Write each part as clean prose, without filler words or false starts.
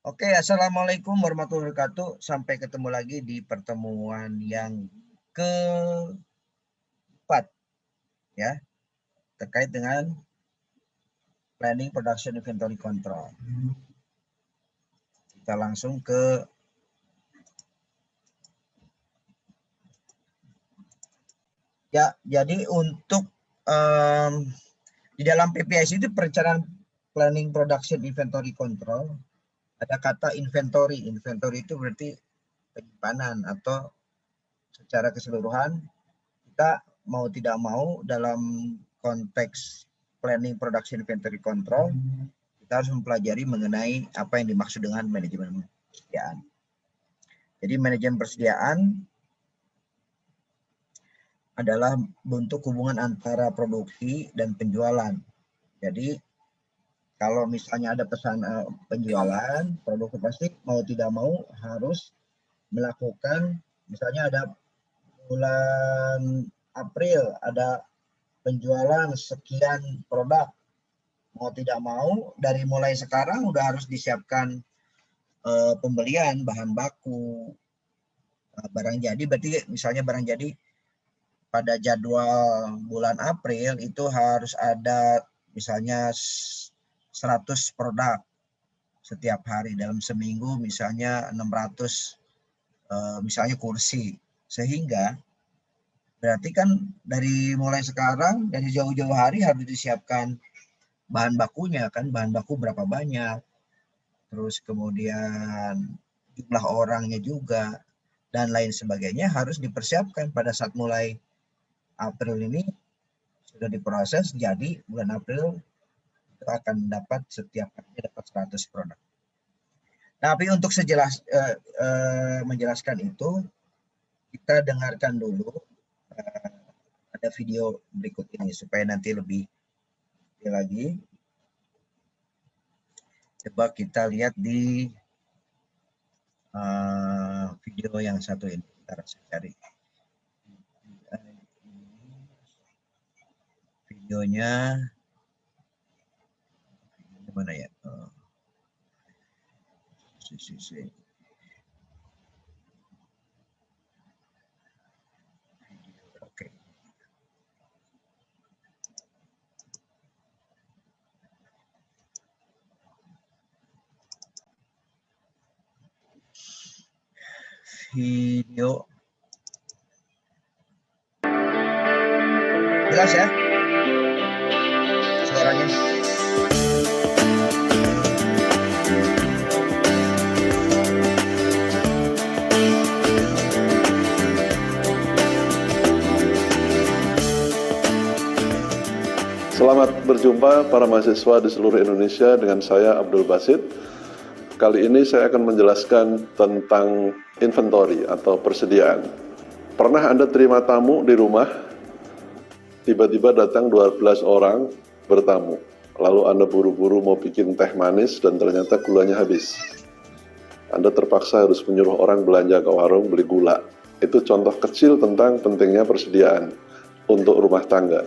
Oke, assalamualaikum warahmatullahi wabarakatuh. Sampai ketemu lagi di pertemuan yang keempat, ya, terkait dengan planning production inventory control. Kita langsung ke jadi untuk di dalam PPIC itu perencanaan planning production inventory control ada kata inventory. Inventory itu berarti penyimpanan atau secara keseluruhan kita mau tidak mau dalam konteks planning production inventory control kita harus mempelajari mengenai apa yang dimaksud dengan manajemen persediaan. Jadi manajemen persediaan adalah bentuk hubungan antara produksi dan penjualan. Jadi kalau misalnya ada pesan penjualan, produk pasti mau tidak mau harus melakukan, misalnya ada bulan April ada penjualan sekian produk, mau tidak mau dari mulai sekarang udah harus disiapkan pembelian bahan baku, barang jadi. Berarti misalnya barang jadi pada jadwal bulan April itu harus ada misalnya 100 produk setiap hari, dalam seminggu misalnya 600 misalnya kursi, sehingga berarti kan dari mulai sekarang dari jauh-jauh hari harus disiapkan bahan bakunya kan, bahan baku berapa banyak, terus kemudian jumlah orangnya juga dan lain sebagainya harus dipersiapkan pada saat mulai April ini sudah diproses, jadi bulan April itu akan dapat setiap hari dapat 100 produk. Tapi untuk menjelaskan itu kita dengarkan dulu ada video berikut ini supaya nanti lebih lagi. Coba kita lihat di video yang satu ini. Ntar saya cari videonya mana ya? Oke. Video jelas ya suaranya? Selamat berjumpa para mahasiswa di seluruh Indonesia dengan saya Abdul Basit. Kali ini saya akan menjelaskan tentang inventory atau persediaan. Pernah Anda terima tamu di rumah, tiba-tiba datang 12 orang bertamu. Lalu Anda buru-buru mau bikin teh manis dan ternyata gulanya habis. Anda terpaksa harus menyuruh orang belanja ke warung beli gula. Itu contoh kecil tentang pentingnya persediaan untuk rumah tangga.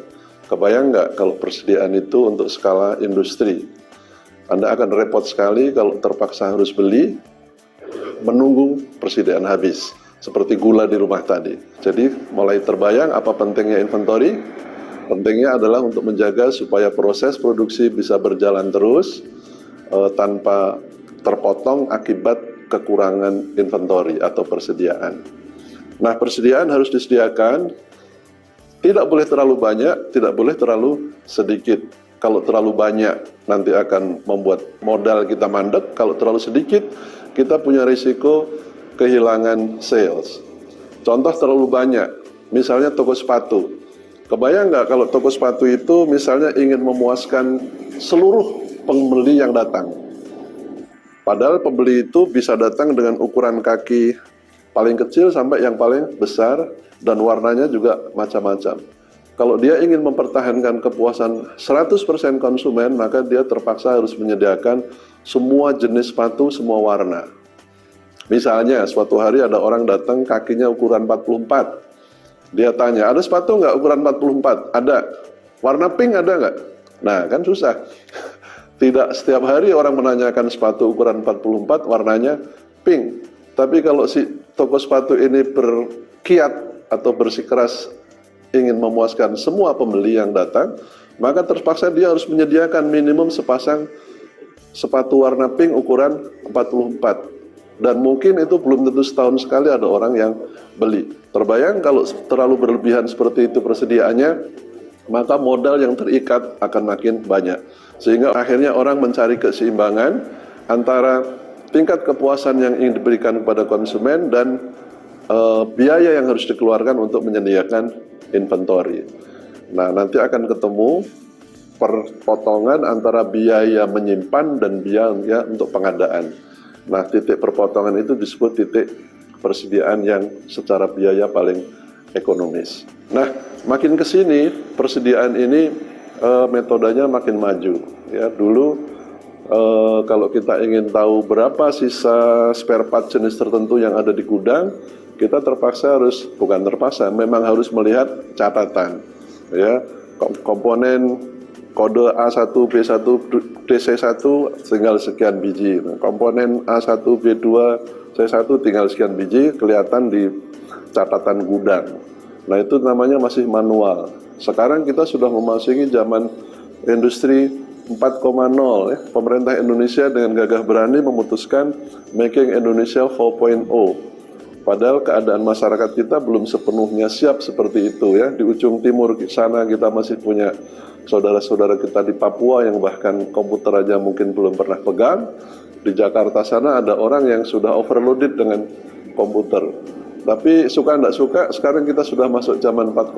Kebayang nggak kalau persediaan itu untuk skala industri? Anda akan repot sekali kalau terpaksa harus beli, menunggu persediaan habis, seperti gula di rumah tadi. Jadi mulai terbayang apa pentingnya inventory? Pentingnya adalah untuk menjaga supaya proses produksi bisa berjalan terus tanpa terpotong akibat kekurangan inventory atau persediaan. Nah, persediaan harus disediakan. Tidak boleh terlalu banyak, tidak boleh terlalu sedikit. Kalau terlalu banyak, nanti akan membuat modal kita mandek. Kalau terlalu sedikit, kita punya risiko kehilangan sales. Contoh terlalu banyak, misalnya toko sepatu. Kebayang nggak kalau toko sepatu itu misalnya ingin memuaskan seluruh pembeli yang datang. Padahal pembeli itu bisa datang dengan ukuran kaki paling kecil sampai yang paling besar, dan warnanya juga macam-macam. Kalau dia ingin mempertahankan kepuasan 100% konsumen, maka dia terpaksa harus menyediakan semua jenis sepatu, semua warna. Misalnya, suatu hari ada orang datang kakinya ukuran 44. Dia tanya, ada sepatu nggak ukuran 44? Ada. Warna pink ada nggak? Nah, kan susah. Tidak setiap hari orang menanyakan sepatu ukuran 44 warnanya pink. Tapi kalau si toko sepatu ini berkiat atau bersikeras ingin memuaskan semua pembeli yang datang, maka terpaksa dia harus menyediakan minimum sepasang sepatu warna pink ukuran 44. Dan mungkin itu belum tentu setahun sekali ada orang yang beli. Terbayang kalau terlalu berlebihan seperti itu persediaannya, maka modal yang terikat akan makin banyak. Sehingga akhirnya orang mencari keseimbangan antara tingkat kepuasan yang ingin diberikan kepada konsumen dan biaya yang harus dikeluarkan untuk menyediakan inventory. Nah, nanti akan ketemu perpotongan antara biaya menyimpan dan biaya untuk pengadaan. Nah, titik perpotongan itu disebut titik persediaan yang secara biaya paling ekonomis. Nah, makin ke sini persediaan ini metodenya makin maju. Ya, dulu kalau kita ingin tahu berapa sisa spare part jenis tertentu yang ada di gudang, kita memang harus melihat catatan. Ya, komponen kode A1, B1, DC1 tinggal sekian biji. Komponen A1, B2, C1 tinggal sekian biji, kelihatan di catatan gudang. Nah, itu namanya masih manual. Sekarang kita sudah memasuki zaman industri 4.0 ya. Pemerintah Indonesia dengan gagah berani memutuskan Making Indonesia 4.0. Padahal keadaan masyarakat kita belum sepenuhnya siap seperti itu ya. Di ujung timur sana kita masih punya saudara-saudara kita di Papua yang bahkan komputer aja mungkin belum pernah pegang. Di Jakarta sana ada orang yang sudah overloaded dengan komputer. Tapi suka tidak suka, sekarang kita sudah masuk zaman 4.0,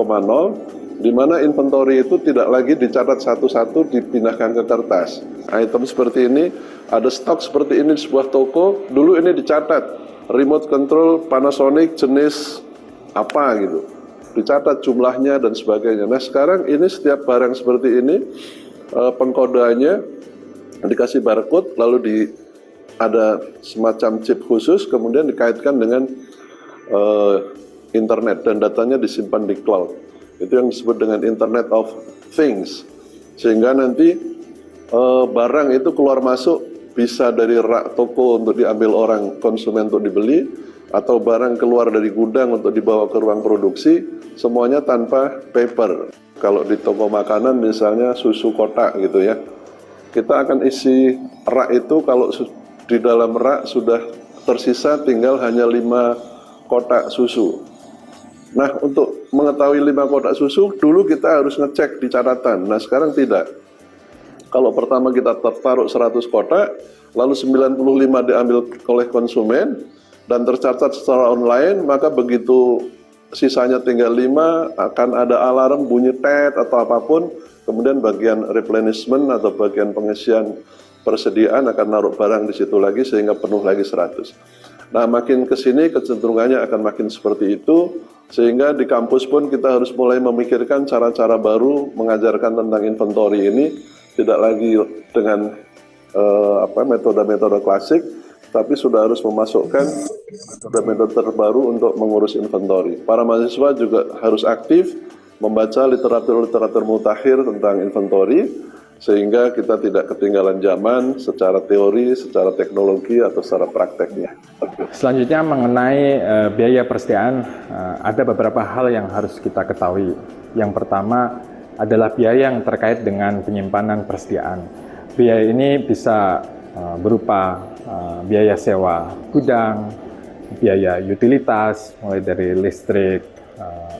di mana inventory itu tidak lagi dicatat satu-satu, dipindahkan ke kertas. Item seperti ini, ada stok seperti ini di sebuah toko, dulu ini dicatat, remote control Panasonic jenis apa gitu. Dicatat jumlahnya dan sebagainya. Nah, sekarang ini setiap barang seperti ini pengkodeannya dikasih barcode, lalu ada semacam chip khusus, kemudian dikaitkan dengan internet dan datanya disimpan di cloud. Itu yang disebut dengan Internet of Things. Sehingga nanti barang itu keluar masuk bisa dari rak toko untuk diambil orang konsumen untuk dibeli, atau barang keluar dari gudang untuk dibawa ke ruang produksi, semuanya tanpa paper. Kalau di toko makanan misalnya susu kotak gitu ya, kita akan isi rak itu, kalau di dalam rak sudah tersisa tinggal hanya 5 kotak susu. Nah, untuk mengetahui 5 kotak susu, dulu kita harus ngecek di catatan. Nah, sekarang tidak. Kalau pertama kita taruh 100 kotak, lalu 95 diambil oleh konsumen, dan tercatat secara online, maka begitu sisanya tinggal 5, akan ada alarm bunyi tet atau apapun, kemudian bagian replenishment atau bagian pengisian persediaan akan naruh barang di situ lagi sehingga penuh lagi 100. Nah, makin ke sini kecenderungannya akan makin seperti itu, sehingga di kampus pun kita harus mulai memikirkan cara-cara baru mengajarkan tentang inventory ini, tidak lagi dengan metode-metode klasik, tapi sudah harus memasukkan metode terbaru untuk mengurus inventory. Para mahasiswa juga harus aktif membaca literatur-literatur mutakhir tentang inventory, sehingga kita tidak ketinggalan zaman secara teori, secara teknologi, atau secara prakteknya. Selanjutnya mengenai biaya persediaan, ada beberapa hal yang harus kita ketahui. Yang pertama adalah biaya yang terkait dengan penyimpanan persediaan. Biaya ini bisa berupa biaya sewa gudang, biaya utilitas, mulai dari listrik,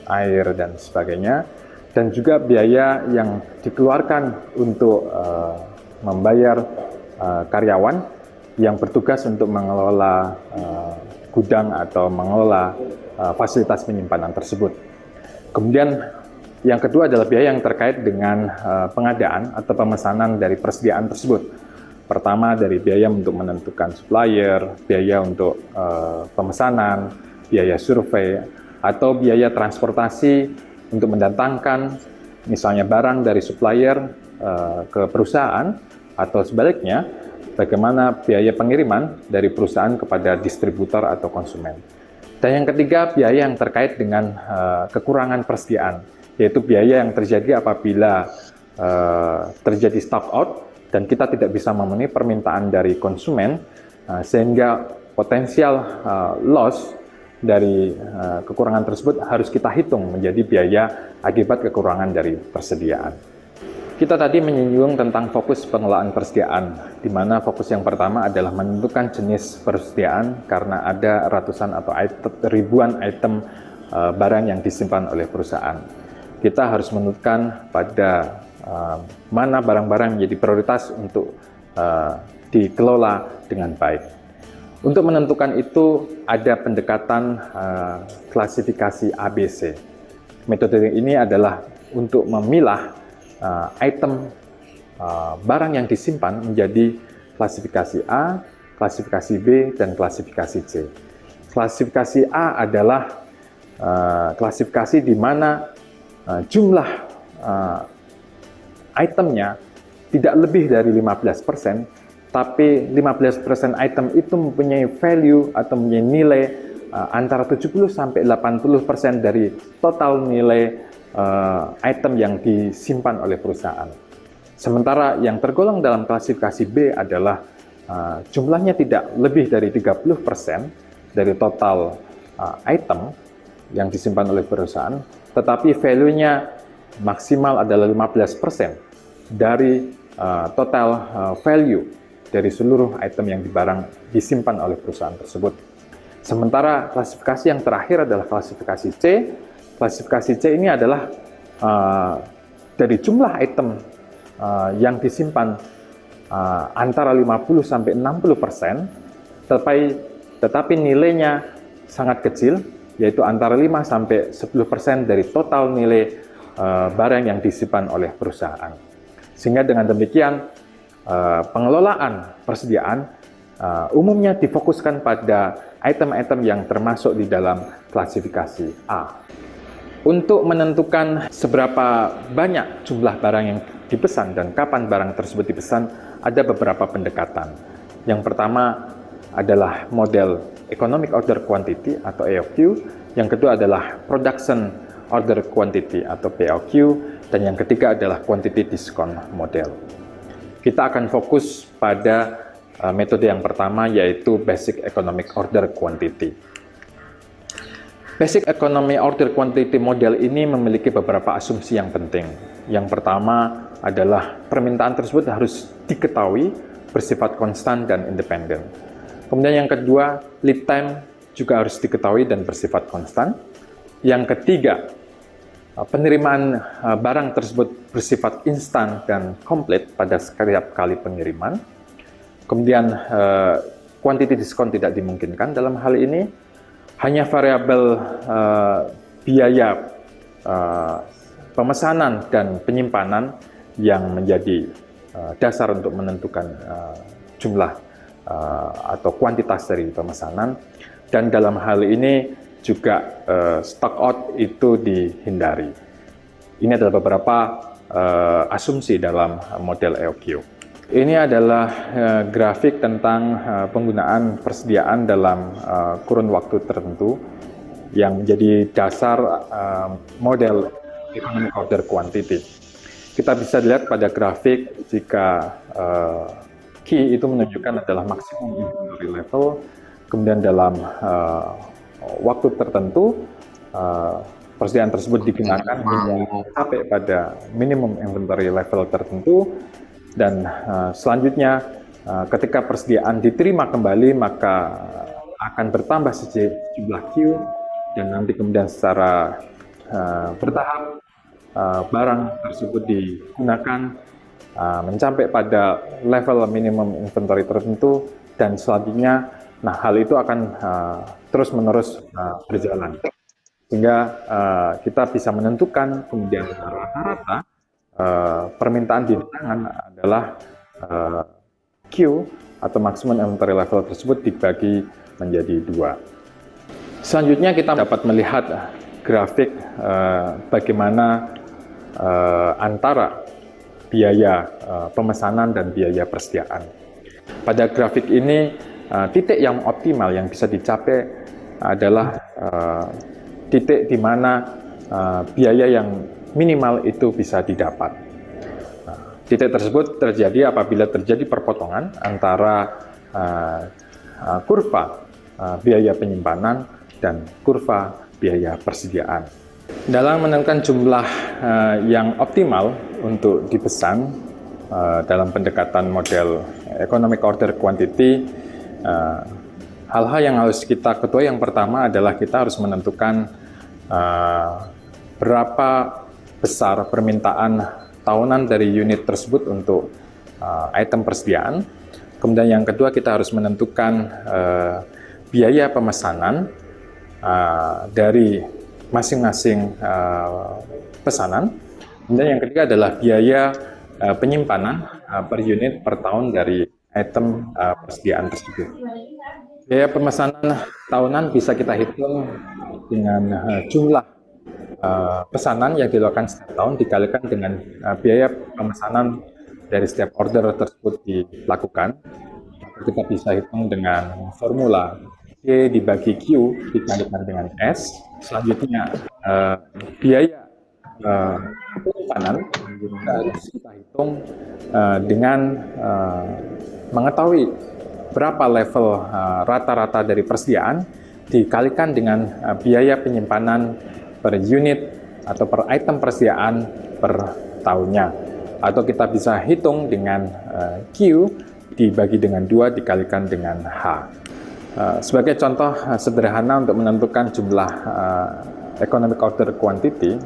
air, dan sebagainya, dan juga biaya yang dikeluarkan untuk membayar karyawan yang bertugas untuk mengelola gudang atau mengelola fasilitas penyimpanan tersebut. Kemudian yang kedua adalah biaya yang terkait dengan pengadaan atau pemesanan dari persediaan tersebut. Pertama dari biaya untuk menentukan supplier, biaya untuk pemesanan, biaya survei, atau biaya transportasi untuk mendatangkan misalnya barang dari supplier ke perusahaan, atau sebaliknya bagaimana biaya pengiriman dari perusahaan kepada distributor atau konsumen. Dan yang ketiga, biaya yang terkait dengan kekurangan persediaan, yaitu biaya yang terjadi apabila terjadi stock out dan kita tidak bisa memenuhi permintaan dari konsumen, sehingga potensial loss dari kekurangan tersebut harus kita hitung menjadi biaya akibat kekurangan dari persediaan. Kita tadi menyinggung tentang fokus pengelolaan persediaan, di mana fokus yang pertama adalah menentukan jenis persediaan karena ada ratusan atau ribuan item barang yang disimpan oleh perusahaan. Kita harus menentukan pada mana barang-barang menjadi prioritas untuk dikelola dengan baik. Untuk menentukan itu ada pendekatan klasifikasi ABC. Metode ini adalah untuk memilah item barang yang disimpan menjadi klasifikasi A, klasifikasi B, dan klasifikasi C. Klasifikasi A adalah klasifikasi di mana jumlah itemnya tidak lebih dari 15%, tapi 15% item itu mempunyai value atau mempunyai nilai antara 70 sampai 80% dari total nilai item yang disimpan oleh perusahaan. Sementara yang tergolong dalam klasifikasi B adalah jumlahnya tidak lebih dari 30% dari total item yang disimpan oleh perusahaan, tetapi value-nya maksimal adalah 15% dari total value dari seluruh item yang disimpan oleh perusahaan tersebut. Sementara klasifikasi yang terakhir adalah klasifikasi C. Klasifikasi C ini adalah dari jumlah item yang disimpan antara 50 sampai 60%, tetapi nilainya sangat kecil, yaitu antara 5 sampai 10% dari total nilai barang yang disimpan oleh perusahaan. Sehingga dengan demikian pengelolaan persediaan umumnya difokuskan pada item-item yang termasuk di dalam klasifikasi A. Untuk menentukan seberapa banyak jumlah barang yang dipesan dan kapan barang tersebut dipesan, ada beberapa pendekatan. Yang pertama adalah model Economic Order Quantity atau EOQ, yang kedua adalah Production Order Quantity atau POQ, dan yang ketiga adalah Quantity Discount Model. Kita akan fokus pada metode yang pertama, yaitu Basic Economic Order Quantity. Basic Economic Order Quantity Model ini memiliki beberapa asumsi yang penting. Yang pertama adalah permintaan tersebut harus diketahui, bersifat konstan dan independen. Kemudian yang kedua, lead time juga harus diketahui dan bersifat konstan. Yang ketiga, penerimaan barang tersebut bersifat instan dan komplit pada setiap kali pengiriman. Kemudian quantity discount tidak dimungkinkan dalam hal ini. Hanya variabel biaya pemesanan dan penyimpanan yang menjadi dasar untuk menentukan jumlah atau kuantitas dari pemesanan. Dan dalam hal ini juga stock out itu dihindari. Ini adalah beberapa asumsi dalam model EOQ. Ini adalah grafik tentang penggunaan persediaan dalam kurun waktu tertentu yang menjadi dasar model Economic Order Quantity. Kita bisa lihat pada grafik jika key itu menunjukkan adalah maksimum inventory level, kemudian dalam waktu tertentu persediaan tersebut digunakan hingga sampai pada minimum inventory level tertentu. Dan selanjutnya ketika persediaan diterima kembali, maka akan bertambah sejumlah Q, dan nanti kemudian secara bertahap barang tersebut digunakan mencapai pada level minimum inventory tertentu, dan selanjutnya hal itu akan terus-menerus berjalan. Sehingga kita bisa menentukan kemudian rata-rata permintaan di tangan adalah Q atau maximum inventory level tersebut dibagi menjadi 2. Selanjutnya kita dapat melihat grafik bagaimana antara biaya pemesanan dan biaya persediaan. Pada grafik ini titik yang optimal yang bisa dicapai adalah titik di mana biaya yang minimal itu bisa didapat. Titik tersebut terjadi apabila terjadi perpotongan antara kurva biaya penyimpanan dan kurva biaya persediaan. Dalam menentukan jumlah yang optimal untuk dipesan dalam pendekatan model economic order quantity, hal-hal yang harus kita ketahui yang pertama adalah kita harus menentukan berapa besar permintaan tahunan dari unit tersebut untuk item persediaan. Kemudian yang kedua, kita harus menentukan biaya pemesanan dari masing-masing pesanan. Kemudian yang ketiga adalah biaya penyimpanan per unit per tahun dari item persediaan tersebut. Biaya pemesanan tahunan bisa kita hitung dengan jumlah pesanan yang dilakukan setiap tahun dikalikan dengan biaya pemesanan dari setiap order tersebut dilakukan. Kita bisa hitung dengan formula Q dibagi Q dikalikan dengan S. Selanjutnya biaya penyimpanan harus kita hitung dengan mengetahui berapa level rata-rata dari persediaan dikalikan dengan biaya penyimpanan per unit atau per item persediaan per tahunnya. Atau kita bisa hitung dengan Q dibagi dengan 2 dikalikan dengan H. Sebagai contoh sederhana untuk menentukan jumlah economic order quantity,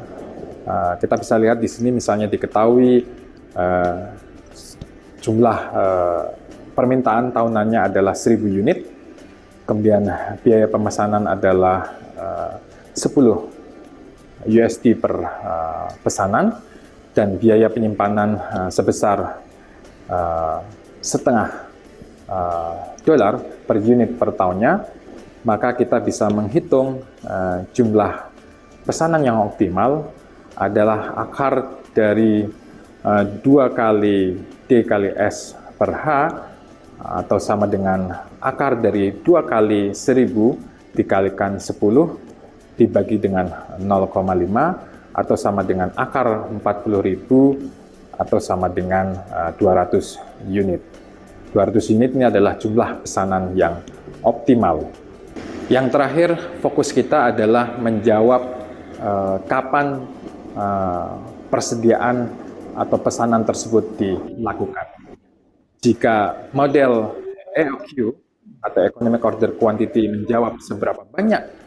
kita bisa lihat di sini misalnya diketahui jumlah permintaan tahunannya adalah 1000 unit, kemudian biaya pemesanan adalah 10 USD per pesanan, dan biaya penyimpanan sebesar setengah dolar per unit per tahunnya, maka kita bisa menghitung jumlah pesanan yang optimal adalah akar dari 2 kali D kali S per H, atau sama dengan akar dari 2 kali 1000 dikalikan 10 dibagi dengan 0,5, atau sama dengan akar 40.000 atau sama dengan 200 unit. 200 unit ini adalah jumlah pesanan yang optimal. Yang terakhir, fokus kita adalah menjawab kapan persediaan atau pesanan tersebut dilakukan. Jika model EOQ atau Economic Order Quantity menjawab seberapa banyak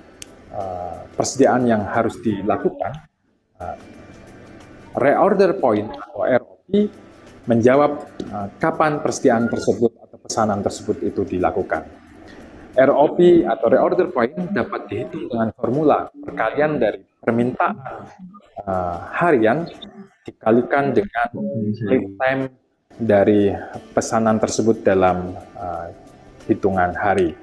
persediaan yang harus dilakukan, reorder point atau ROP menjawab kapan persediaan tersebut atau pesanan tersebut itu dilakukan. ROP atau reorder point dapat dihitung dengan formula perkalian dari permintaan harian dikalikan dengan lead time dari pesanan tersebut dalam hitungan hari.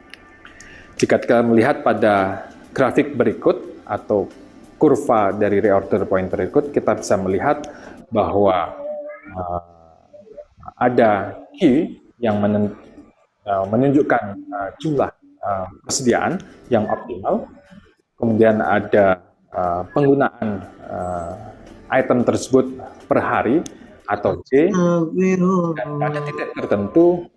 Jika kita melihat pada grafik berikut atau kurva dari reorder point berikut, kita bisa melihat bahwa ada Q yang menunjukkan jumlah persediaan yang optimal, kemudian ada penggunaan item tersebut per hari atau J, dan pada titik tertentu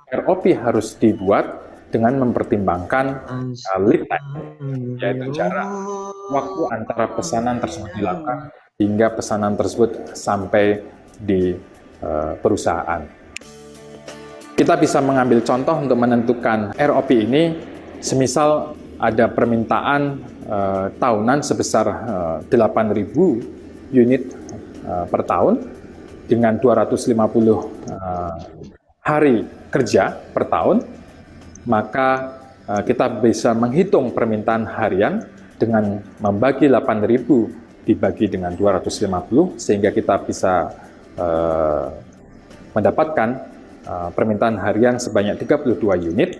ROP harus dibuat dengan mempertimbangkan lead time, yaitu jarak waktu antara pesanan tersebut dilakukan hingga pesanan tersebut sampai di perusahaan. Kita bisa mengambil contoh untuk menentukan ROP ini, semisal ada permintaan tahunan sebesar 8.000 unit per tahun dengan 250 hari kerja per tahun, maka kita bisa menghitung permintaan harian dengan membagi 8.000 dibagi dengan 250, sehingga kita bisa mendapatkan permintaan harian sebanyak 32 unit,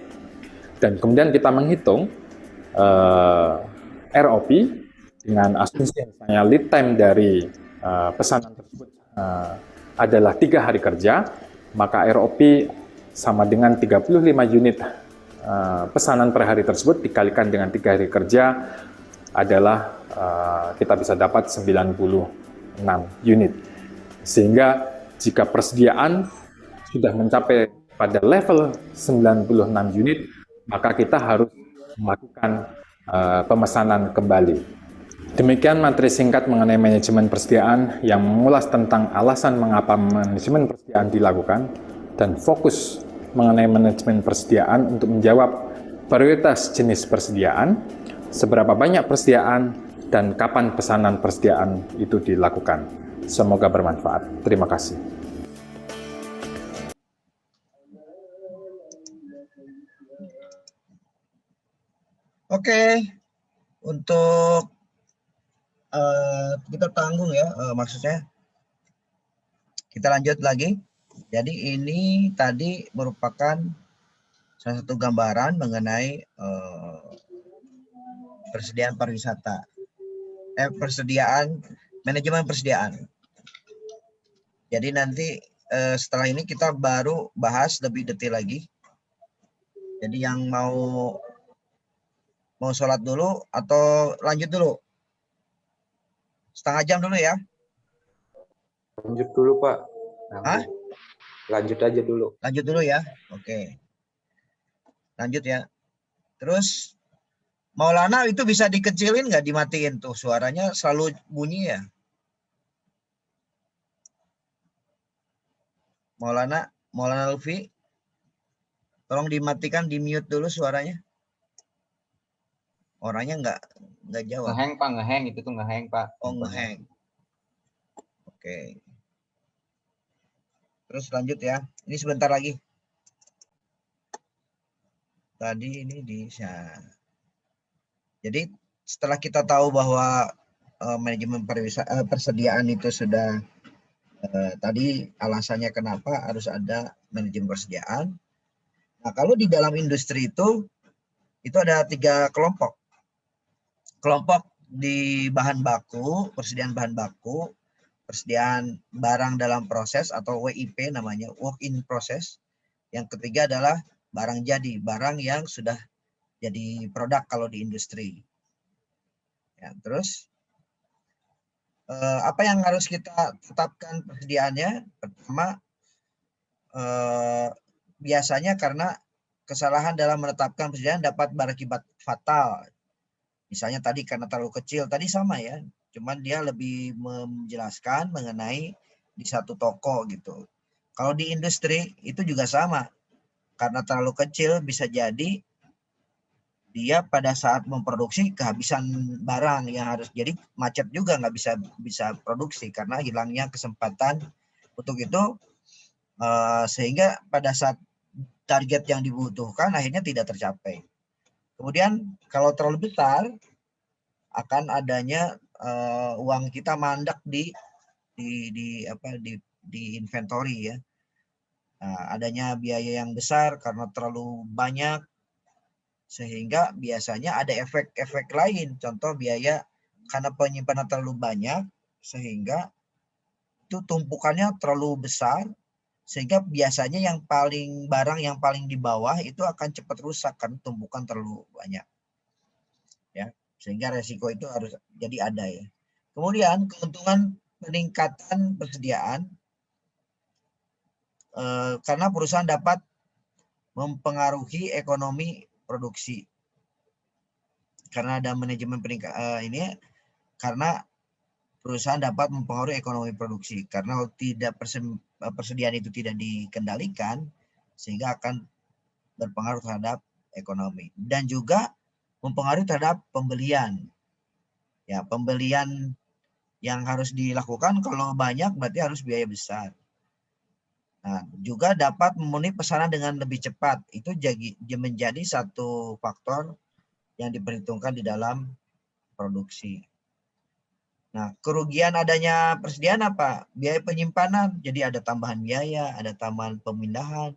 dan kemudian kita menghitung ROP dengan asumsi misalnya lead time dari pesanan tersebut adalah 3 hari kerja, maka ROP sama dengan 35 unit pesanan per hari tersebut dikalikan dengan 3 hari kerja adalah kita bisa dapat 96 unit. Sehingga jika persediaan sudah mencapai pada level 96 unit, maka kita harus melakukan pemesanan kembali. Demikian materi singkat mengenai manajemen persediaan yang mengulas tentang alasan mengapa manajemen persediaan dilakukan dan fokus mengenai manajemen persediaan untuk menjawab prioritas jenis persediaan, seberapa banyak persediaan, dan kapan pesanan persediaan itu dilakukan. Semoga bermanfaat. Terima kasih. Oke, untuk kita tanggung ya, maksudnya kita lanjut lagi. Jadi ini tadi merupakan salah satu gambaran mengenai persediaan pariwisata, manajemen persediaan. Jadi nanti setelah ini kita baru bahas lebih detail lagi. Jadi yang mau sholat dulu atau lanjut dulu? Setengah jam dulu ya? Lanjut dulu, Pak. Hah? Lanjut aja dulu. Lanjut dulu ya? Oke. Lanjut ya. Terus Maulana itu bisa dikecilin nggak, dimatiin tuh? Suaranya selalu bunyi ya? Maulana Lutfi, tolong dimatikan, di mute dulu suaranya. Orangnya nggak jawab. Ngeheng, Pak, ngeheng. Itu tuh ngeheng, Pak. Oh, ngeheng. Oke. Terus lanjut ya. Ini sebentar lagi. Tadi ini jadi setelah kita tahu bahwa manajemen persediaan itu sudah tadi alasannya kenapa harus ada manajemen persediaan. Nah, kalau di dalam industri itu ada 3 kelompok. Kelompok di bahan baku, persediaan bahan baku, persediaan barang dalam proses atau WIP namanya, work in process. Yang ketiga adalah barang jadi, barang yang sudah jadi produk kalau di industri. Ya, terus apa yang harus kita tetapkan persediaannya? Pertama, biasanya karena kesalahan dalam menetapkan persediaan dapat berakibat fatal. Misalnya tadi karena terlalu kecil, tadi sama ya, cuman dia lebih menjelaskan mengenai di satu toko gitu. Kalau di industri itu juga sama, karena terlalu kecil bisa jadi dia pada saat memproduksi kehabisan barang yang harus, jadi macet juga, nggak bisa produksi karena hilangnya kesempatan untuk itu, sehingga pada saat target yang dibutuhkan akhirnya tidak tercapai. Kemudian kalau terlalu besar akan adanya uang kita mandek di inventory ya. Nah, adanya biaya yang besar karena terlalu banyak, sehingga biasanya ada efek-efek lain. Contoh biaya karena penyimpanan terlalu banyak sehingga itu tumpukannya terlalu besar, sehingga biasanya barang yang paling di bawah itu akan cepat rusak karena tumpukan terlalu banyak. Ya, sehingga resiko itu harus jadi ada ya. Kemudian keuntungan peningkatan persediaan, karena perusahaan dapat mempengaruhi ekonomi produksi. Karena ada manajemen karena perusahaan dapat mempengaruhi ekonomi produksi. Karena tidak persediaan itu tidak dikendalikan, sehingga akan berpengaruh terhadap ekonomi. Dan juga mempengaruhi terhadap pembelian. Ya, pembelian yang harus dilakukan kalau banyak berarti harus biaya besar. Nah, juga dapat memenuhi pesanan dengan lebih cepat. Itu menjadi satu faktor yang diperhitungkan di dalam produksi. Nah, kerugian adanya persediaan apa? Biaya penyimpanan. Jadi ada tambahan biaya, ada tambahan pemindahan,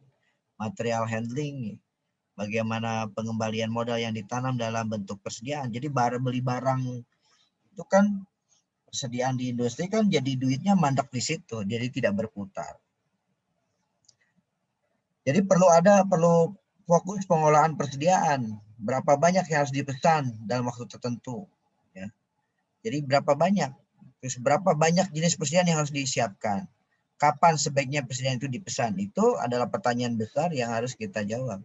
material handling, bagaimana pengembalian modal yang ditanam dalam bentuk persediaan. Jadi beli barang itu kan, persediaan di industri kan jadi duitnya mandek di situ, jadi tidak berputar. Jadi perlu fokus pengolahan persediaan. Berapa banyak yang harus dipesan dalam waktu tertentu. Ya. Jadi berapa banyak, terus berapa banyak jenis persediaan yang harus disiapkan. kapan sebaiknya persediaan itu dipesan? Itu adalah pertanyaan besar yang harus kita jawab.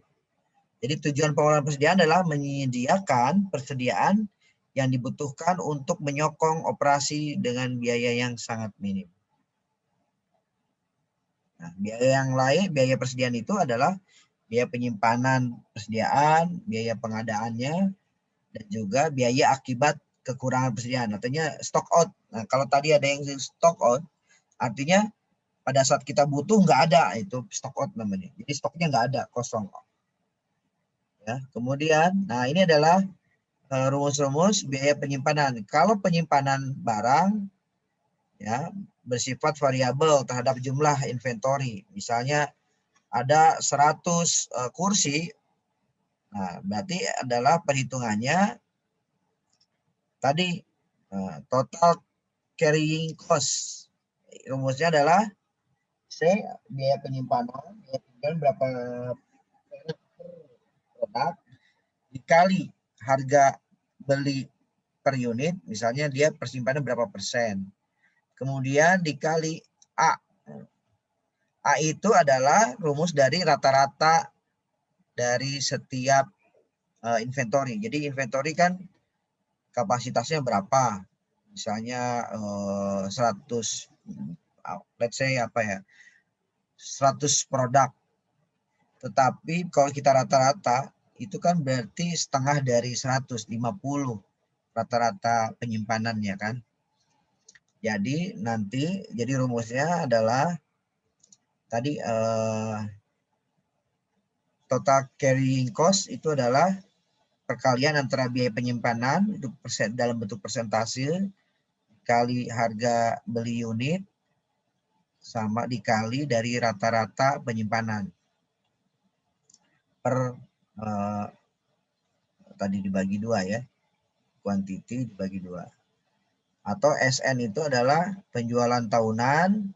Jadi tujuan pengelolaan persediaan adalah menyediakan persediaan yang dibutuhkan untuk menyokong operasi dengan biaya yang sangat minim. Nah, biaya yang lain, biaya persediaan itu adalah biaya penyimpanan persediaan, biaya pengadaannya, dan juga biaya akibat kekurangan persediaan, artinya stock out. Nah, kalau tadi ada yang stock out, artinya pada saat kita butuh nggak ada, itu stock out namanya. Jadi stoknya nggak ada, kosong. Ya, kemudian, nah ini adalah rumus-rumus biaya penyimpanan. Kalau penyimpanan barang ya bersifat variabel terhadap jumlah inventory, misalnya ada 100 kursi, nah berarti adalah perhitungannya tadi total carrying cost. Rumusnya adalah C, biaya penyimpanan berapa produk dikali harga beli per unit, misalnya dia persimpanan berapa persen. Kemudian dikali A. A itu adalah rumus dari rata-rata dari setiap inventory. Jadi inventory kan kapasitasnya berapa? Misalnya 100, let's say apa ya, 100 produk. Tetapi kalau kita rata-rata, itu kan berarti setengah dari 150 rata-rata penyimpanannya kan. Jadi nanti, jadi rumusnya adalah tadi total carrying cost itu adalah perkalian antara biaya penyimpanan itu dalam bentuk persentase kali harga beli unit sama dikali dari rata-rata penyimpanan per tadi dibagi 2 ya, quantity dibagi 2. Atau SN itu adalah penjualan tahunan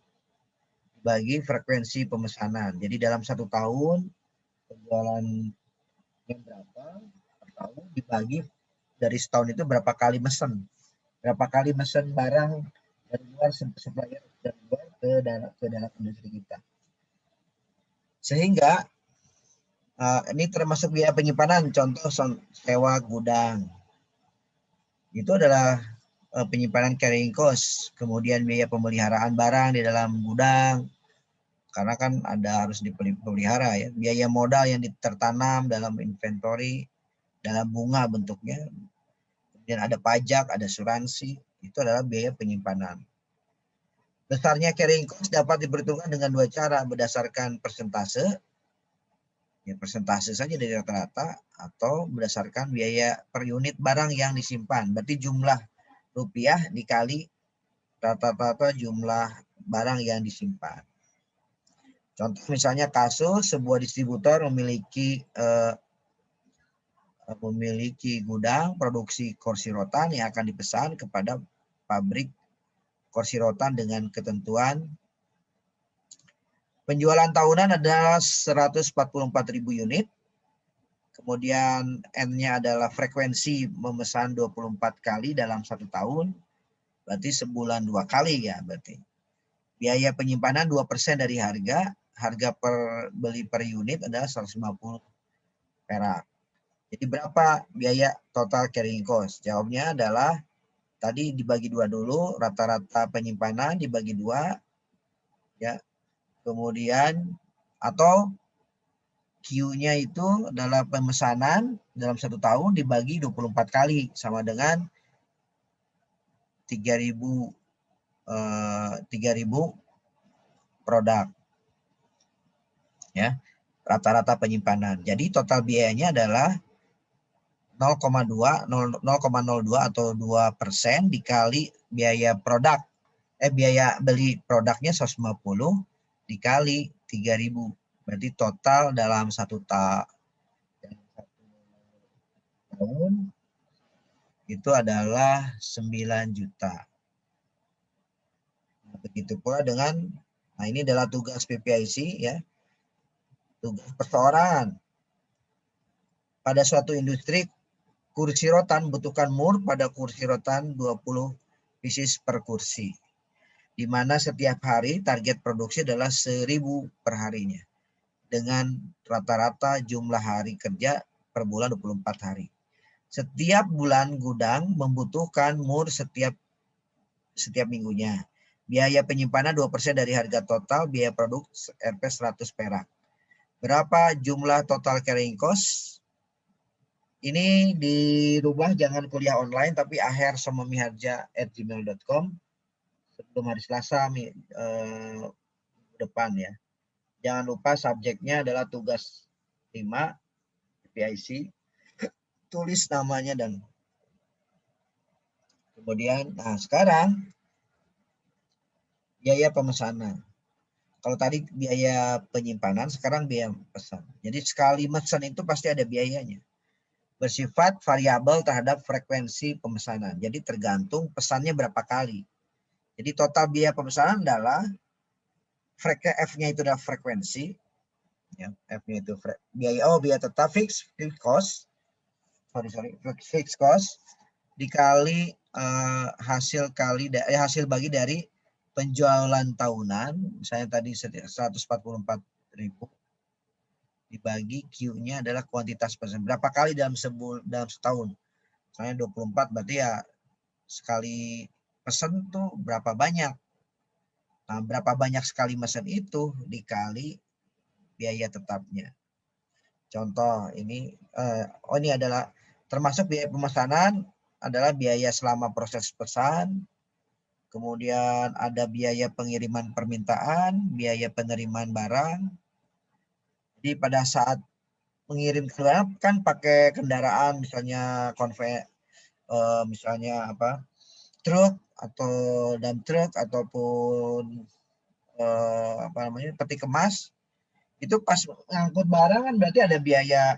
bagi frekuensi pemesanan. Jadi dalam 1 tahun penjualan yang berapa per tahun dibagi dari setahun itu berapa kali mesen. Berapa kali mesen barang dari luar, supplier dari luar ke dalam industri kita. Sehingga ini termasuk biaya penyimpanan, contoh sewa gudang. Itu adalah penyimpanan carrying cost. Kemudian biaya pemeliharaan barang di dalam gudang, karena kan harus dipelihara ya. Biaya modal yang tertanam dalam inventory, dalam bunga bentuknya. Kemudian ada pajak, ada asuransi, itu adalah biaya penyimpanan. Besarnya carrying cost dapat diperhitungkan dengan 2 cara, berdasarkan persentase, ya persentase saja dari rata-rata, atau berdasarkan biaya per unit barang yang disimpan. Berarti jumlah rupiah dikali rata-rata jumlah barang yang disimpan. Contoh misalnya kasus sebuah distributor memiliki gudang produksi kursi rotan yang akan dipesan kepada pabrik kursi rotan dengan ketentuan penjualan tahunan adalah 144.000 unit. Kemudian N-nya adalah frekuensi memesan 24 kali dalam 1 tahun. Berarti sebulan 2 kali ya berarti. Biaya penyimpanan 2% dari harga. Harga per beli per unit adalah 150 perak. Jadi berapa biaya total carrying cost? Jawabnya adalah tadi dibagi 2 dulu, rata-rata penyimpanan dibagi 2 ya. Kemudian atau Q-nya itu adalah pemesanan dalam 1 tahun dibagi 24 kali sama dengan 3.000 produk. Ya, rata-rata penyimpanan. Jadi total biayanya adalah 0,02 atau 2% dikali biaya produk. Biaya beli produknya 150 dikali 3.000. Berarti total dalam 1 tahun itu adalah 9 juta. Nah, begitu pula dengan, nah ini adalah tugas PPIC ya. Tugas perseorangan. Pada suatu industri, kursi rotan membutuhkan mur pada kursi rotan 20 pieces per kursi. di mana setiap hari target produksi adalah 1.000 per harinya, dengan rata-rata jumlah hari kerja per bulan 24 hari. Setiap bulan gudang membutuhkan mur setiap minggunya. Biaya penyimpanan 2% dari harga total biaya produk Rp 100 perak. Berapa jumlah total carrying cost? Ini dirubah, jangan kuliah online, tapi aher@gmail.com sebelum hari Selasa depan ya. Jangan lupa subjeknya adalah tugas 5 PIC. Tulis namanya dan kemudian, nah sekarang biaya pemesanan. Kalau tadi biaya penyimpanan, sekarang biaya pesan. Jadi sekali pesan itu pasti ada biayanya. Bersifat variabel terhadap frekuensi pemesanan. Jadi tergantung pesannya berapa kali. Jadi total biaya pemesanan adalah F-nya itu adalah frekuensi. Ya, F-nya itu biaya tetap fixed cost. Fixed cost dikali hasil bagi dari penjualan tahunan, misalnya tadi 144.000 dibagi Q-nya adalah kuantitas pesan. Berapa kali dalam setahun? Misalnya 24, berarti ya sekali pesan tuh berapa banyak. Nah, berapa banyak sekali pesan itu dikali biaya tetapnya. Contoh ini, ini adalah termasuk biaya pemesanan adalah biaya selama proses pesan, kemudian ada biaya pengiriman permintaan, biaya penerimaan barang. Jadi pada saat mengirim barang kan pakai kendaraan, misalnya misalnya truk atau dump truck ataupun peti kemas. Itu pas ngangkut barang kan berarti ada biaya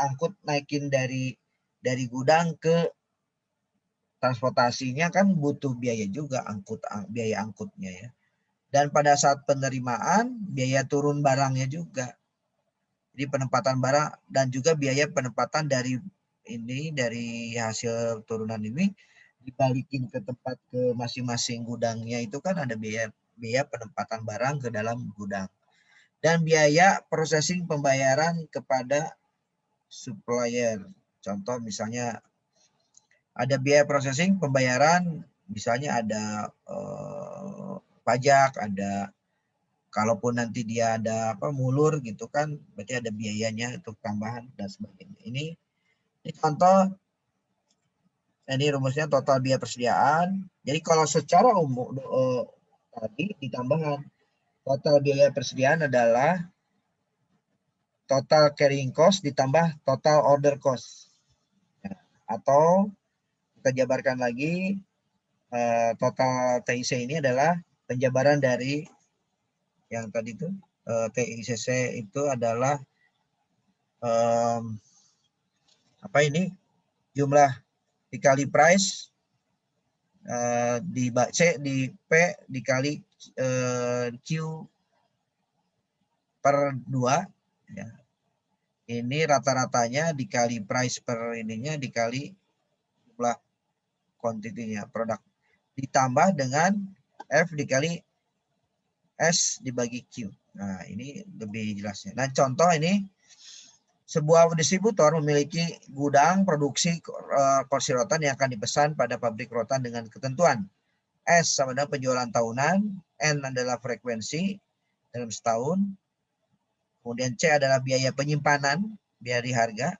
angkut, naikin dari gudang ke transportasinya kan butuh biaya juga, biaya angkutnya ya. Dan pada saat penerimaan biaya turun barangnya juga. Jadi penempatan barang dan juga biaya penempatan dari hasil turunan ini dibalikin ke tempat ke masing-masing gudangnya, itu kan ada biaya penempatan barang ke dalam gudang. Dan biaya processing pembayaran kepada supplier. Contoh misalnya ada biaya processing pembayaran, misalnya ada pajak, ada kalaupun nanti dia ada mulur gitu kan, berarti ada biayanya untuk tambahan dan sebagainya. Ini contoh, ini rumusnya total biaya persediaan. Jadi kalau secara umum tadi ditambahkan total biaya persediaan adalah total carrying cost ditambah total order cost. Atau kita jabarkan lagi, total TIC ini adalah penjabaran dari yang tadi itu TICC itu adalah jumlah dikali price di P dikali Q per 2 ya. Ini rata-ratanya dikali price per ininya dikali jumlah kuantitinya produk ditambah dengan F dikali S dibagi Q. Nah, ini lebih jelasnya. Nah, contoh ini sebuah distributor memiliki gudang produksi kursi rotan yang akan dipesan pada pabrik rotan dengan ketentuan S sama dengan penjualan tahunan, N adalah frekuensi dalam setahun, kemudian C adalah biaya penyimpanan, biaya harga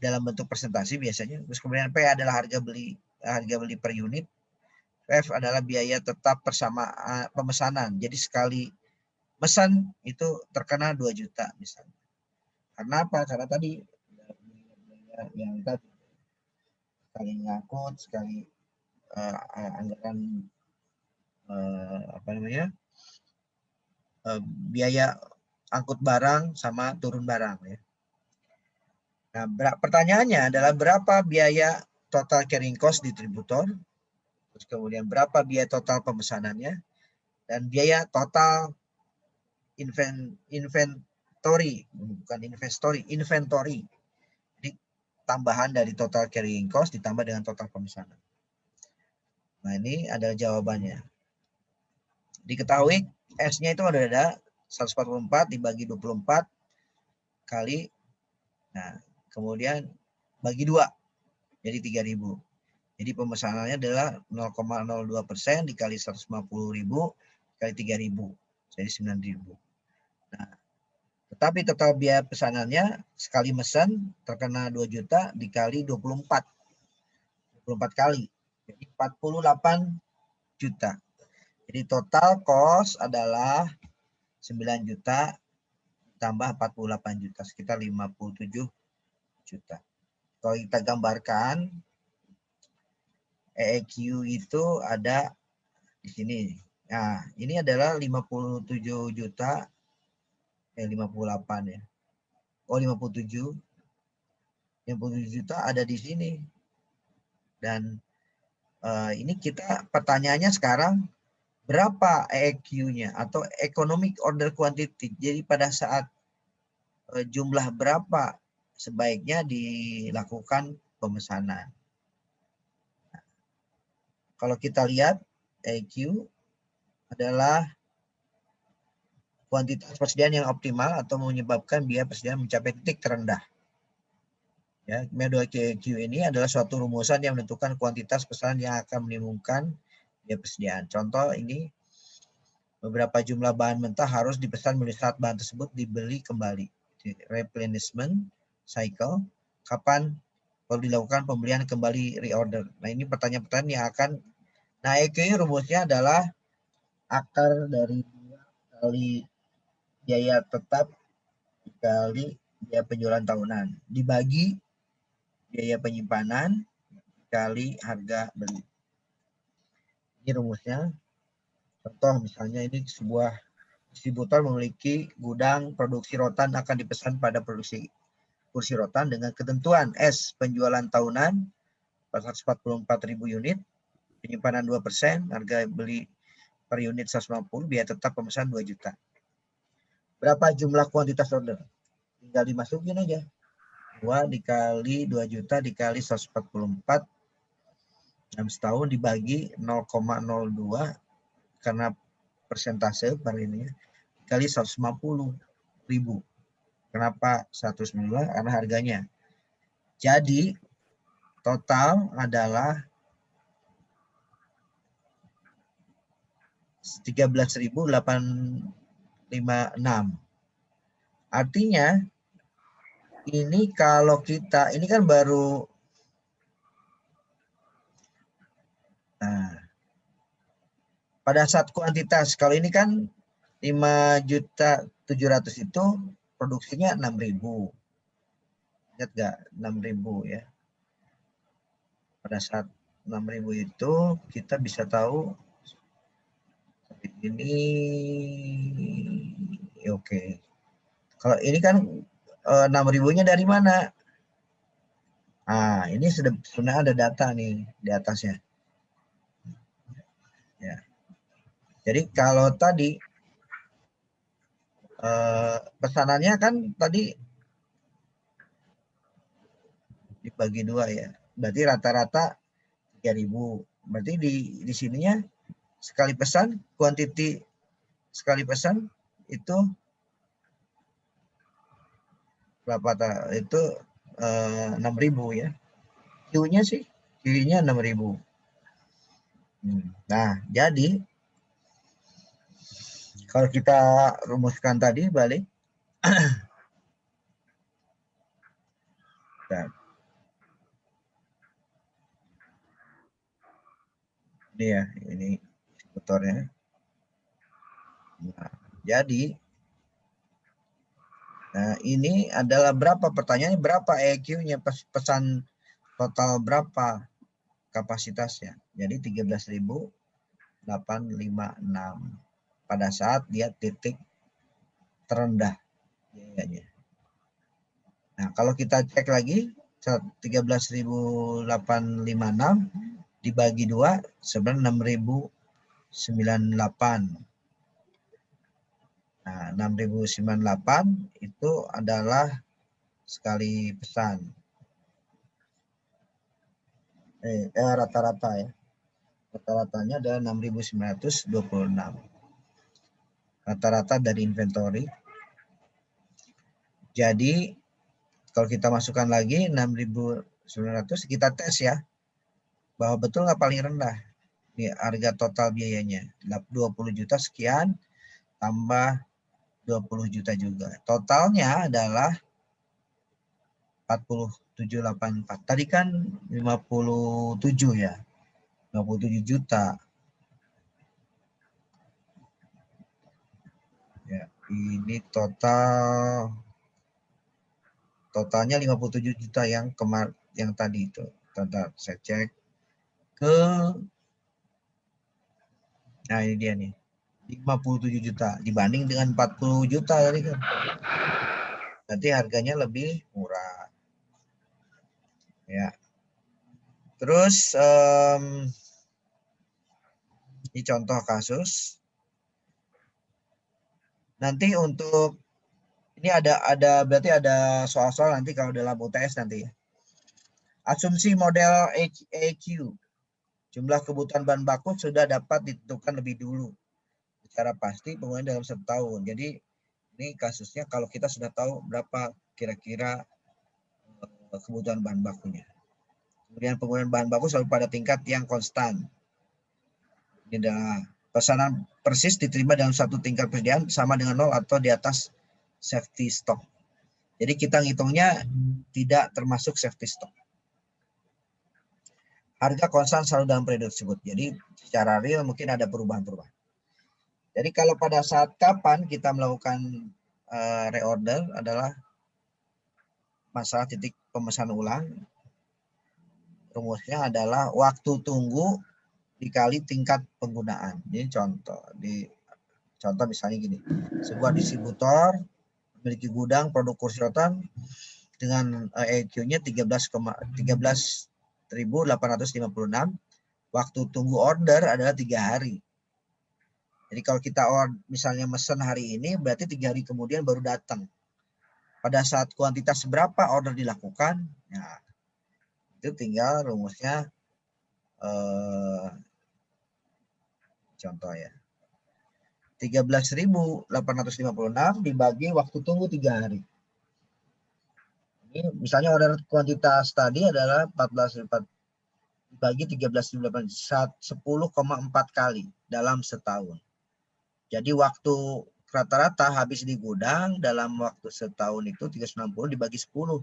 dalam bentuk persentase biasanya, terus kemudian P adalah harga beli per unit, F adalah biaya tetap pemesanan. Jadi sekali pesan itu terkena 2 juta misalnya. Karena apa? Karena tadi yang tadi sekali ngangkut, sekali anggaran biaya angkut barang sama turun barang ya. Nah, pertanyaannya adalah berapa biaya total carrying cost distributor? Terus kemudian berapa biaya total pemesanannya, dan biaya total inventory, jadi tambahan dari total carrying cost ditambah dengan total pemesanan. Nah, ini adalah jawabannya. Diketahui S-nya itu ada 144 dibagi 24 kali, nah kemudian bagi 2 jadi 3.000. Jadi pemesanannya adalah 0,02% dikali 150.000 kali 3.000 jadi 9.000. Nah, tetapi total biaya pesanannya sekali mesan terkena 2 juta dikali 24 kali jadi 48 juta. Jadi total cost adalah 9 juta tambah 48 juta, sekitar 57 juta. Kalau kita gambarkan, EEQ itu ada di sini. Nah, ini adalah 57 juta, 58 ya. Oh, 57. 57 juta ada di sini. Dan ini kita pertanyaannya sekarang, berapa EEQ-nya atau Economic Order Quantity. Jadi pada saat jumlah berapa sebaiknya dilakukan pemesanan. Kalau kita lihat EEQ adalah kuantitas persediaan yang optimal atau menyebabkan biaya persediaan mencapai titik terendah. Ya, metode EEQ ini adalah suatu rumusan yang menentukan kuantitas pesanan yang akan menimbulkan biaya persediaan. Contoh ini, beberapa jumlah bahan mentah harus dipesan melalui saat bahan tersebut dibeli kembali. Replenishment cycle, kapan perlu dilakukan pembelian kembali reorder. Nah, ini pertanyaan-pertanyaan yang akan, nah EEQ rumusnya adalah akar dari 2 kali biaya tetap dikali biaya penjualan tahunan dibagi biaya penyimpanan dikali harga beli. Ini rumusnya. Contoh misalnya ini sebuah distributor memiliki gudang produksi rotan akan dipesan pada produksi kursi rotan dengan ketentuan S penjualan tahunan 444.000 unit, penyimpanan 2%, harga beli per unit 150, biaya tetap pemesan 2 juta. Berapa jumlah kuantitas order? Tinggal dimasukin aja. 2 dikali 2 juta dikali 144 dalam setahun dibagi 0,02 karena persentase per ini dikali 150.000. Kenapa 150? Karena harganya. Jadi total adalah 13.856. Artinya ini kalau kita, ini kan baru, nah, pada saat kuantitas, kalau ini kan 5.700.000 itu produksinya 6.000. Ingat nggak? 6.000 ya. Pada saat 6.000 itu kita bisa tahu ini, oke. Kalau ini kan 6.000-nya dari mana? Nah, ini sebenarnya ada data nih di atasnya. Ya. Jadi kalau tadi pesanannya kan tadi dibagi 2 ya. Berarti rata-rata 3.000. Berarti di sininya sekali pesan, kuantiti sekali pesan itu berapa? Itu 6.000 ya. Q-nya sih, Q-nya 6.000. Nah, jadi kalau kita rumuskan tadi balik, nah, ini ya, ini distributornya. Nah, jadi, nah ini adalah berapa, pertanyaannya berapa EQ-nya, pesan total berapa kapasitasnya. Jadi 13.856 pada saat dia titik terendah biayanya. Nah, kalau kita cek lagi 13.856 dibagi 2 sebenarnya 6.098. Nah, 6.098 itu adalah sekali pesan. Rata-rata ya. Rata-ratanya adalah 6.926. rata-rata dari inventory. Jadi kalau kita masukkan lagi 6.900, kita tes ya, bahwa betul nggak paling rendah. Ini harga total biayanya 20 juta sekian, tambah 20 juta juga. Totalnya adalah 4784. Tadi kan 57 ya, 57 juta. Ya, ini totalnya 57 juta yang tadi itu. Tanda saya cek ke, nah ini dia nih, 57 juta dibanding dengan 40 juta tadi kan. Nanti harganya lebih murah. Ya. Terus ini contoh kasus. Nanti untuk ini berarti ada soal-soal nanti kalau dalam UTS nanti ya. Asumsi model EQ. Jumlah kebutuhan bahan baku sudah dapat ditentukan lebih dulu secara pasti penggunaan dalam 1 tahun. Jadi ini kasusnya kalau kita sudah tahu berapa kira-kira kebutuhan bahan bakunya. Kemudian penggunaan bahan baku selalu pada tingkat yang konstan. Ini adalah pesanan persis diterima dalam satu tingkat persediaan sama dengan 0 atau di atas safety stock. Jadi kita ngitungnya tidak termasuk safety stock. Harga konstan selalu dalam periode tersebut. Jadi secara real mungkin ada perubahan-perubahan. Jadi kalau pada saat kapan kita melakukan reorder adalah masalah titik pemesanan ulang. Rumusnya adalah waktu tunggu dikali tingkat penggunaan. Ini contoh. Contoh misalnya gini. Sebuah distributor memiliki gudang produk kursi rotan dengan EQ-nya 13.856. Waktu tunggu order adalah 3 hari. Jadi kalau kita misalnya mesen hari ini, berarti 3 hari kemudian baru datang. Pada saat kuantitas berapa order dilakukan, ya itu tinggal rumusnya contoh ya. 13.856 dibagi waktu tunggu 3 hari. Ini misalnya order kuantitas tadi adalah 14.4 dibagi 13.810,4 kali dalam setahun. Jadi waktu rata-rata habis di gudang dalam waktu setahun itu 360 dibagi 10.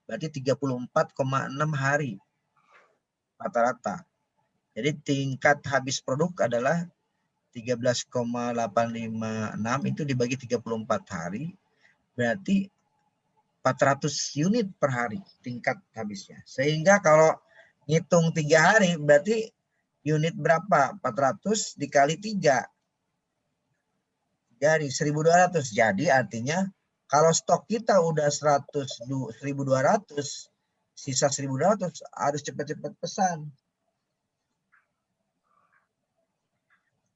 Berarti 34,6 hari rata-rata. Jadi tingkat habis produk adalah 13,856 itu dibagi 34 hari. Berarti 400 unit per hari tingkat habisnya. Sehingga kalau ngitung 3 hari berarti unit berapa? 400 dikali 3. Jadi 1.200. Jadi artinya kalau stok kita udah 1.200, sisa 1.200 harus cepat-cepat pesan.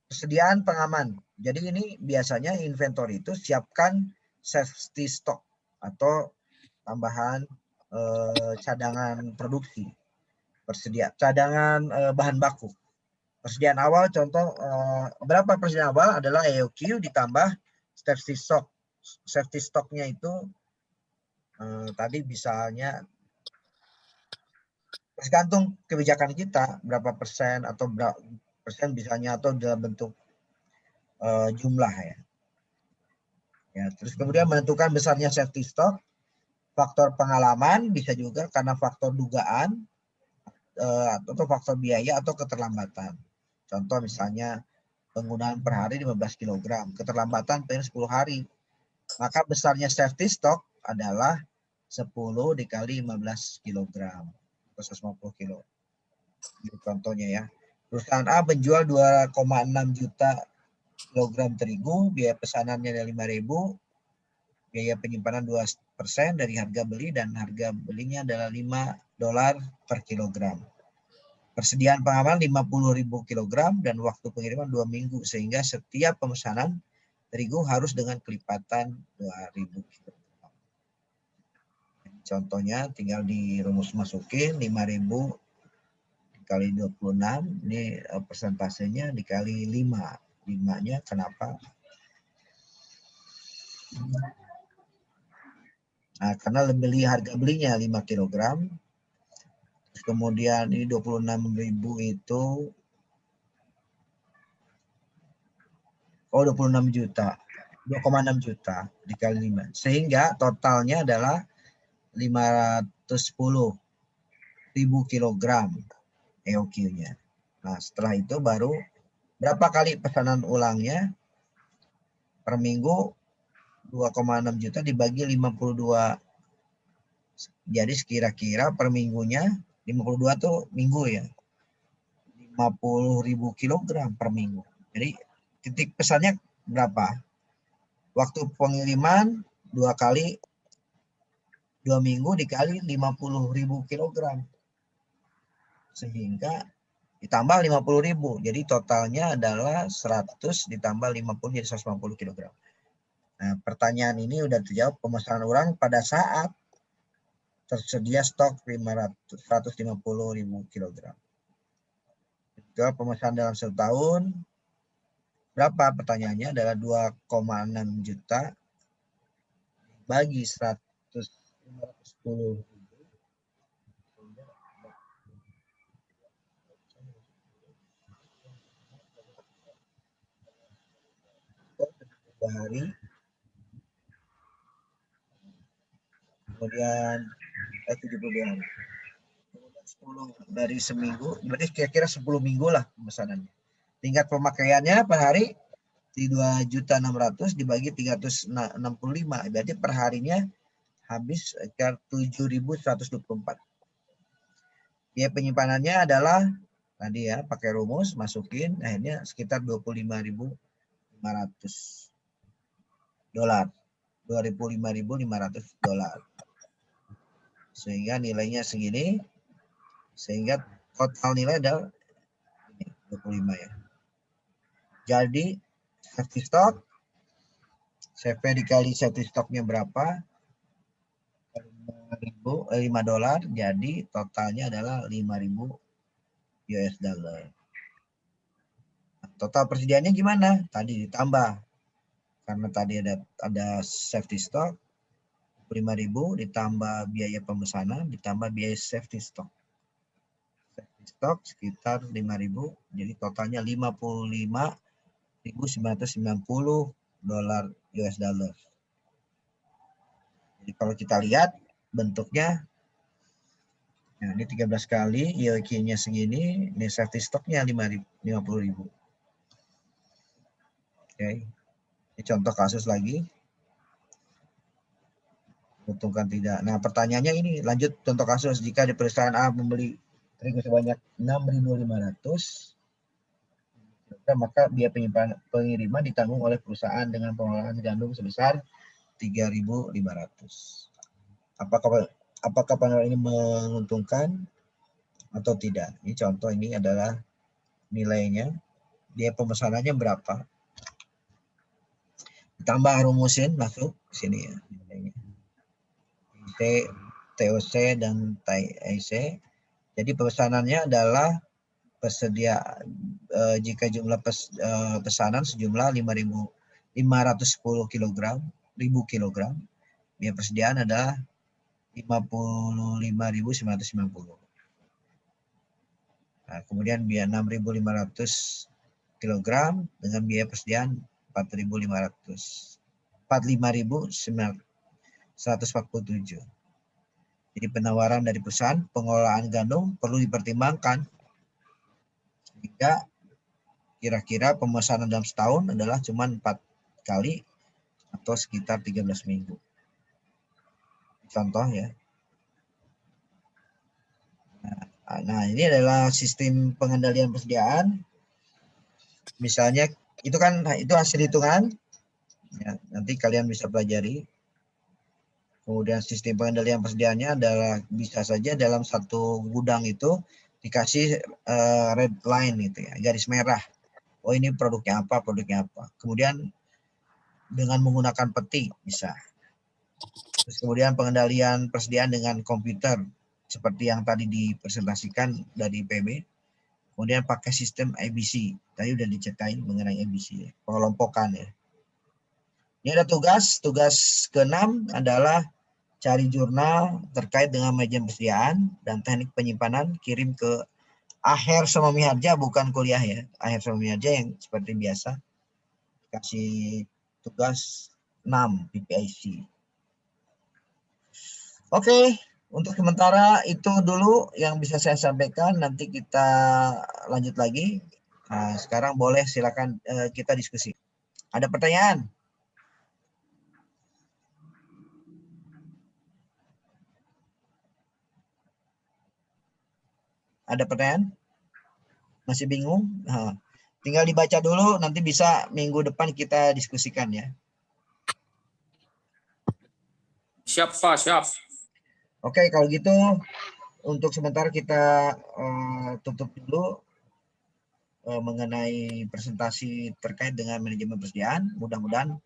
Persediaan pengaman. Jadi ini biasanya inventory itu siapkan safety stock atau tambahan cadangan produksi. Cadangan bahan baku. Persediaan awal contoh berapa persediaan awal adalah EOQ ditambah safety stock. Safety stocknya itu tadi misalnya tergantung kebijakan kita berapa persen atau berapa persen misalnya atau dalam bentuk jumlah ya. Ya, terus kemudian menentukan besarnya safety stock, faktor pengalaman bisa juga karena faktor dugaan atau faktor biaya atau keterlambatan. Contoh misalnya penggunaan per hari 15 kg, keterlambatan per 10 hari. Maka besarnya safety stock adalah 10 dikali 15 kg atau 150 kg. Ini contohnya ya. Perusahaan A menjual 2,6 juta kilogram terigu, biaya pesanannya dari 5.000, biaya penyimpanan 2% dari harga beli dan harga belinya adalah $5 per kilogram. Persediaan pengaman 50.000 kilogram dan waktu pengiriman 2 minggu sehingga setiap pemesanan terigu harus dengan kelipatan 2.000 kilogram. Contohnya tinggal di rumus masukin 5.000 dikali 26, ini persentasenya dikali 5. 5-nya kenapa? Nah, karena harga belinya 5 kg. Kemudian ini 26.000 itu 26 juta. 2,6 juta dikali 5. Sehingga totalnya adalah 510.000 kilogram EOQ-nya. Nah, setelah itu baru berapa kali pesanan ulangnya per minggu 2,6 juta dibagi 52. Jadi kira-kira per minggunya 52 tuh minggu ya. 50.000 kilogram per minggu. Jadi titik pesannya berapa? Waktu pengiriman 2 kali 2 minggu dikali 50.000 kilogram. Sehingga ditambah 50.000. Jadi totalnya adalah 100 ditambah 50 jadi 150 kilogram. Nah, pertanyaan ini udah terjawab pemesanan orang pada saat tersedia stok 150.000 kilogram. Itu pemesanan dalam 1 tahun. Berapa? Pertanyaannya adalah 2,6 juta bagi 510. Hari. Kemudian 72 hari. 10 dari seminggu, berarti kira-kira 10 minggu lah pemesanannya. Tingkat pemakaiannya per hari di 2.600.000 dibagi 365, berarti per harinya habis sekitar 7.124. Biaya penyimpanannya adalah tadi ya pakai rumus masukin akhirnya sekitar 25.500 dolar. 25.500 dolar. Sehingga nilainya segini. Sehingga total nilai adalah 25 ya. Jadi safety stock CV dikali safety stocknya berapa? 5 dolar. Jadi totalnya adalah 5.000 US dollar. Total persediaannya gimana? Tadi ditambah. Karena tadi ada safety stock 5.000 ditambah biaya pemesanan ditambah biaya safety stock. Safety stock sekitar 5.000, jadi totalnya 55.990 dolar US dollar. Jadi kalau kita lihat bentuknya, nah ini 13 kali, IOQ-nya segini, ini safety stocknya 50.000. Oke, ini contoh kasus lagi. Untungkan tidak. Nah pertanyaannya ini, lanjut contoh kasus, jika di perusahaan A membeli terigu sebanyak 6.500, maka biaya pengiriman ditanggung oleh perusahaan dengan pengolahan gandum sebesar 3.500. Apakah pengeluaran ini menguntungkan atau tidak? Ini contoh, ini adalah nilainya. Biaya pemesanannya berapa? Ditambah rumusin masuk sini ya nilainya. TOC dan TIC. Jadi pemesanannya adalah jika jumlah pesanan sejumlah 510 kg, biaya persediaan adalah 55.990. Nah, kemudian biaya 6.500 kg dengan biaya persediaan 45.147. Jadi penawaran dari perusahaan pengolahan gandum perlu dipertimbangkan. Jika kira-kira pemesanan dalam setahun adalah cuma 4 kali atau sekitar 13 minggu. Contoh ya. Nah ini adalah sistem pengendalian persediaan. Misalnya itu hasil hitungan. Ya, nanti kalian bisa pelajari. Kemudian sistem pengendalian persediaannya adalah bisa saja dalam satu gudang itu dikasih red line gitu ya, garis merah. Oh ini produknya apa. Kemudian dengan menggunakan peti bisa. Terus kemudian pengendalian persediaan dengan komputer seperti yang tadi dipresentasikan dari PB. Kemudian pakai sistem ABC. Tadi udah diceritain mengenai ABC, pengelompokan ya. Ini ada tugas ke-6 adalah cari jurnal terkait dengan manajemen persediaan dan teknik penyimpanan, kirim ke Aher Soma Miharja, bukan kuliah ya. Aher Soma Miharja yang seperti biasa. Kasih tugas 6 PPIC. Oke, untuk sementara itu dulu yang bisa saya sampaikan. Nanti kita lanjut lagi. Nah, sekarang boleh silakan kita diskusi. Ada pertanyaan? Ada pertanyaan? Masih bingung? Nah, tinggal dibaca dulu, nanti bisa minggu depan kita diskusikan ya. Siap, Pak, siap. Oke, kalau gitu untuk sementara kita tutup dulu mengenai presentasi terkait dengan manajemen persediaan. Mudah-mudahan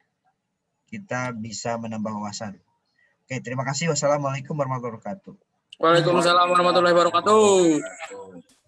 kita bisa menambah wawasan. Oke, terima kasih. Wassalamualaikum warahmatullahi wabarakatuh. Waalaikumsalam warahmatullahi wabarakatuh.